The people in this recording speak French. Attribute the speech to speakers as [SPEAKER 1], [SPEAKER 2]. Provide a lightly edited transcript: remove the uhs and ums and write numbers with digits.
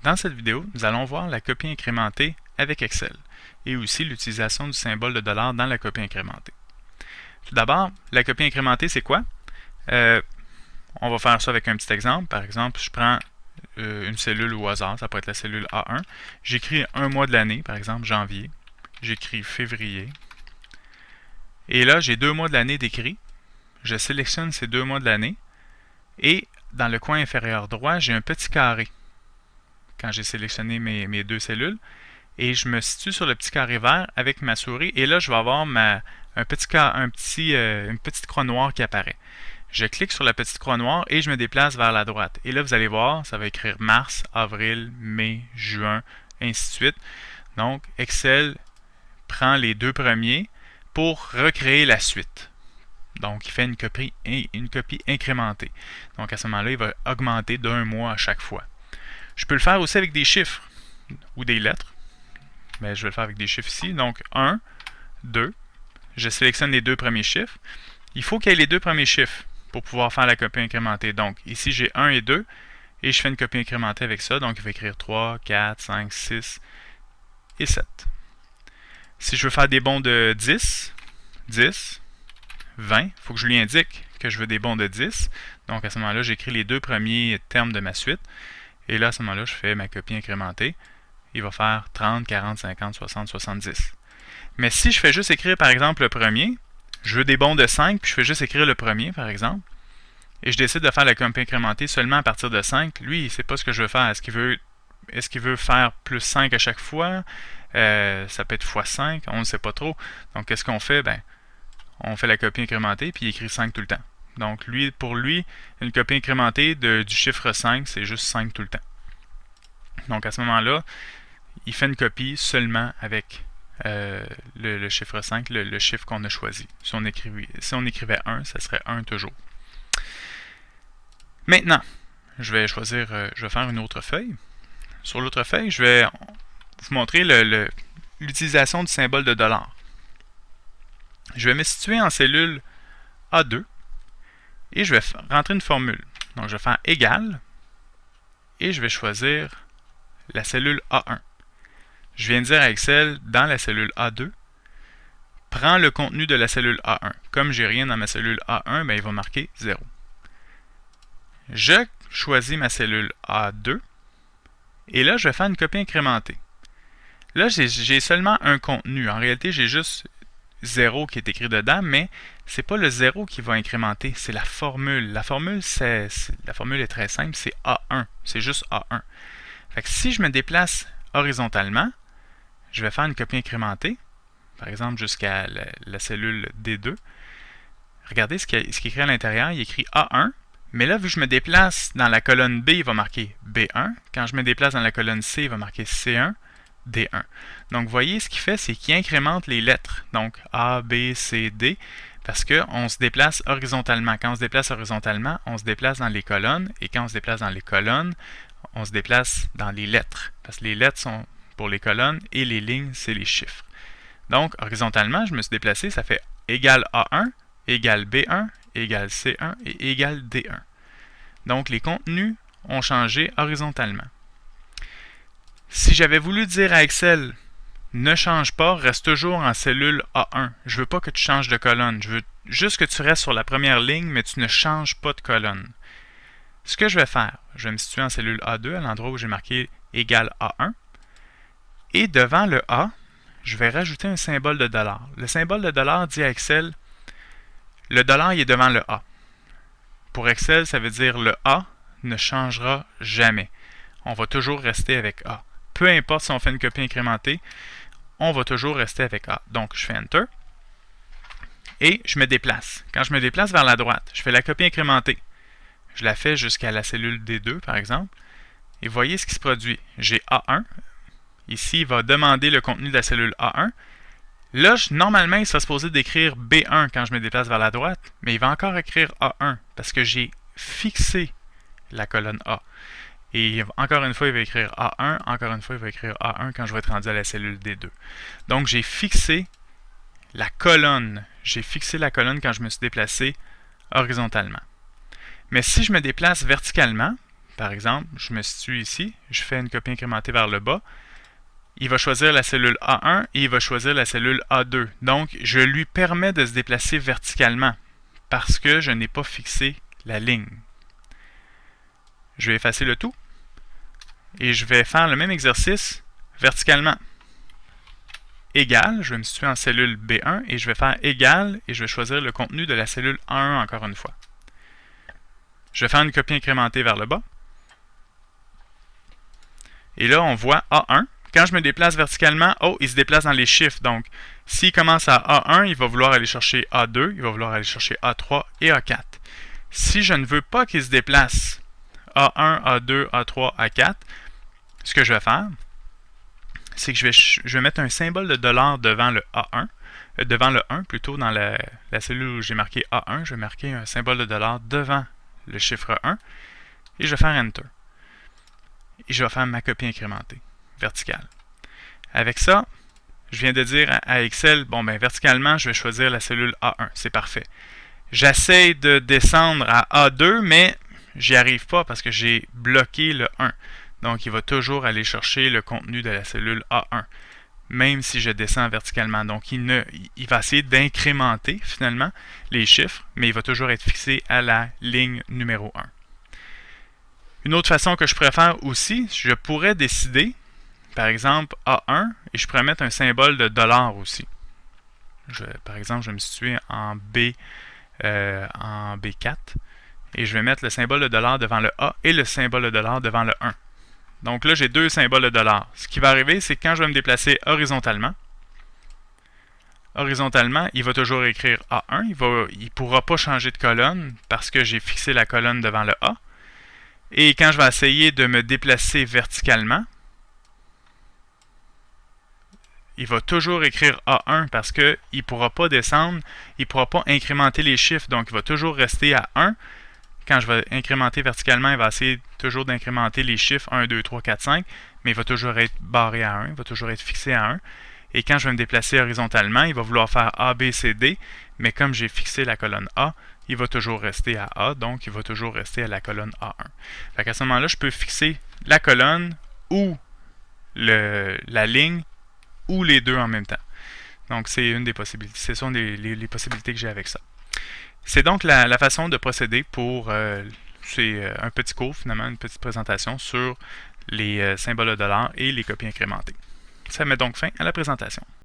[SPEAKER 1] Dans cette vidéo, nous allons voir la copie incrémentée avec Excel et aussi l'utilisation du symbole de dollar dans la copie incrémentée. Tout d'abord, la copie incrémentée, c'est quoi? On va faire ça avec un petit exemple. Par exemple, je prends une cellule au hasard, ça peut être la cellule A1. J'écris un mois de l'année, par exemple janvier. J'écris février. Et là, j'ai 2 mois de l'année d'écrit. Je sélectionne ces 2 mois de l'année. Et dans le coin inférieur droit, j'ai un petit carré quand j'ai sélectionné mes deux cellules. Et je me situe sur le petit carré vert avec ma souris. Et là, je vais avoir une petite croix noire qui apparaît. Je clique sur la petite croix noire et je me déplace vers la droite. Et là, vous allez voir, ça va écrire mars, avril, mai, juin, ainsi de suite. Donc, Excel prend les 2 premiers pour recréer la suite. Donc, il fait une copie incrémentée. Donc, à ce moment-là, il va augmenter d'un mois à chaque fois. Je peux le faire aussi avec des chiffres ou des lettres. Mais je vais le faire avec des chiffres ici. Donc, 1, 2. Je sélectionne les 2 premiers chiffres. Il faut qu'il y ait les 2 premiers chiffres pour pouvoir faire la copie incrémentée. Donc, ici, j'ai 1 et 2. Et je fais une copie incrémentée avec ça. Donc, il va écrire 3, 4, 5, 6 et 7. Si je veux faire des bons de 10, 10, 20, il faut que je lui indique que je veux des bons de 10. Donc, à ce moment-là, j'écris les 2 premiers termes de ma suite. Et là, à ce moment-là, je fais ma copie incrémentée. Il va faire 30, 40, 50, 60, 70. Mais si je fais juste écrire, par exemple, le premier, je veux des bons de 5, puis je fais juste écrire le premier, par exemple, et je décide de faire la copie incrémentée seulement à partir de 5, lui, il ne sait pas ce que je veux faire. Est-ce qu'il veut faire plus 5 à chaque fois? Ça peut être x5, on ne sait pas trop. Donc, qu'est-ce qu'on fait? On fait la copie incrémentée, puis il écrit 5 tout le temps. Donc, pour lui, une copie incrémentée du chiffre 5, c'est juste 5 tout le temps. Donc, à ce moment-là, il fait une copie seulement avec le chiffre 5, le chiffre qu'on a choisi. Si on écrivait 1, ça serait 1 toujours. Maintenant, je vais faire une autre feuille. Sur l'autre feuille, je vais vous montrer l'utilisation du symbole de dollar. Je vais me situer en cellule A2 et je vais rentrer une formule. Donc, je vais faire égal et je vais choisir la cellule A1. Je viens de dire à Excel, dans la cellule A2, prends le contenu de la cellule A1. Comme je n'ai rien dans ma cellule A1, il va marquer 0. Je choisis ma cellule A2 et là, je vais faire une copie incrémentée. Là, j'ai seulement un contenu. En réalité, j'ai juste 0 qui est écrit dedans, mais ce n'est pas le 0 qui va incrémenter, c'est la formule. La formule est très simple, c'est A1. C'est juste A1. Fait que si je me déplace horizontalement, je vais faire une copie incrémentée, par exemple jusqu'à la cellule D2. Regardez ce qui est écrit à l'intérieur, il est écrit A1, mais là, vu que je me déplace dans la colonne B, il va marquer B1. Quand je me déplace dans la colonne C, il va marquer C1, D1. Donc, vous voyez, ce qu'il fait, c'est qu'il incrémente les lettres. Donc, A, B, C, D, parce qu'on se déplace horizontalement. Quand on se déplace horizontalement, on se déplace dans les colonnes, et quand on se déplace dans les colonnes, on se déplace dans les lettres. Parce que les lettres sont pour les colonnes, et les lignes, c'est les chiffres. Donc, horizontalement, je me suis déplacé, ça fait égal A1, égal B1, égal C1 et égal D1. Donc, les contenus ont changé horizontalement. Si j'avais voulu dire à Excel, ne change pas, reste toujours en cellule A1. Je ne veux pas que tu changes de colonne. Je veux juste que tu restes sur la première ligne, mais tu ne changes pas de colonne. Ce que je vais faire, je vais me situer en cellule A2, à l'endroit où j'ai marqué égal A1. Et devant le A, je vais rajouter un symbole de dollar. Le symbole de dollar dit à Excel, le dollar il est devant le A. Pour Excel, ça veut dire le A ne changera jamais. On va toujours rester avec A. Peu importe si on fait une copie incrémentée, on va toujours rester avec A. Donc, je fais Enter et je me déplace. Quand je me déplace vers la droite, je fais la copie incrémentée. Je la fais jusqu'à la cellule D2, par exemple. Et voyez ce qui se produit. J'ai A1. Ici, il va demander le contenu de la cellule A1. Là, normalement, il serait supposé d'écrire B1 quand je me déplace vers la droite, mais il va encore écrire A1 parce que j'ai fixé la colonne A. Et encore une fois, il va écrire A1, encore une fois, il va écrire A1 quand je vais être rendu à la cellule D2. Donc, j'ai fixé la colonne. J'ai fixé la colonne quand je me suis déplacé horizontalement. Mais si je me déplace verticalement, Par exemple, je me situe ici, je fais une copie incrémentée vers le bas. Il va choisir la cellule A1 et il va choisir la cellule A2. Donc, je lui permets de se déplacer verticalement parce que je n'ai pas fixé la ligne. Je vais effacer le tout et je vais faire le même exercice verticalement. Égal, je vais me situer en cellule B1 et je vais faire égal et je vais choisir le contenu de la cellule A1 encore une fois. Je vais faire une copie incrémentée vers le bas. Et là, on voit A1. Quand je me déplace verticalement, oh, il se déplace dans les chiffres. Donc, s'il commence à A1, il va vouloir aller chercher A2, il va vouloir aller chercher A3 et A4. Si je ne veux pas qu'il se déplace A1, A2, A3, A4, ce que je vais faire, c'est que je vais mettre un symbole de dollar devant le A1, devant le 1 plutôt dans la cellule où j'ai marqué A1, je vais marquer un symbole de dollar devant le chiffre 1 et je vais faire Enter. Et je vais faire ma copie incrémentée, verticale. Avec ça, je viens de dire à Excel, bon ben verticalement, je vais choisir la cellule A1, c'est parfait. J'essaie de descendre à A2, mais j'y arrive pas parce que j'ai bloqué le 1. Donc, il va toujours aller chercher le contenu de la cellule A1, même si je descends verticalement. Donc, il va essayer d'incrémenter finalement les chiffres, mais il va toujours être fixé à la ligne numéro 1. Une autre façon que je pourrais faire aussi, je pourrais décider, par exemple, A1, et je pourrais mettre un symbole de dollar aussi. Par exemple, je vais me situer en B4, et je vais mettre le symbole de dollar devant le A et le symbole de dollar devant le 1. Donc là, j'ai deux symboles de dollar. Ce qui va arriver, c'est que quand je vais me déplacer horizontalement, il va toujours écrire A1. Il ne pourra pas changer de colonne parce que j'ai fixé la colonne devant le A. Et quand je vais essayer de me déplacer verticalement, il va toujours écrire A1 parce qu'il ne pourra pas descendre, il ne pourra pas incrémenter les chiffres. Donc, il va toujours rester à 1. Quand je vais incrémenter verticalement, il va essayer toujours d'incrémenter les chiffres 1, 2, 3, 4, 5, mais il va toujours être barré à 1, il va toujours être fixé à 1. Et quand je vais me déplacer horizontalement, il va vouloir faire A, B, C, D, mais comme j'ai fixé la colonne A, il va toujours rester à A, donc il va toujours rester à la colonne A1. Fait qu'à ce moment-là, je peux fixer la colonne ou la ligne ou les deux en même temps. Donc, c'est une des possibilités. Ce sont les possibilités que j'ai avec ça. C'est donc la façon de procéder pour c'est un petit cours, finalement, une petite présentation sur les symboles de dollar et les copies incrémentées. Ça met donc fin à la présentation.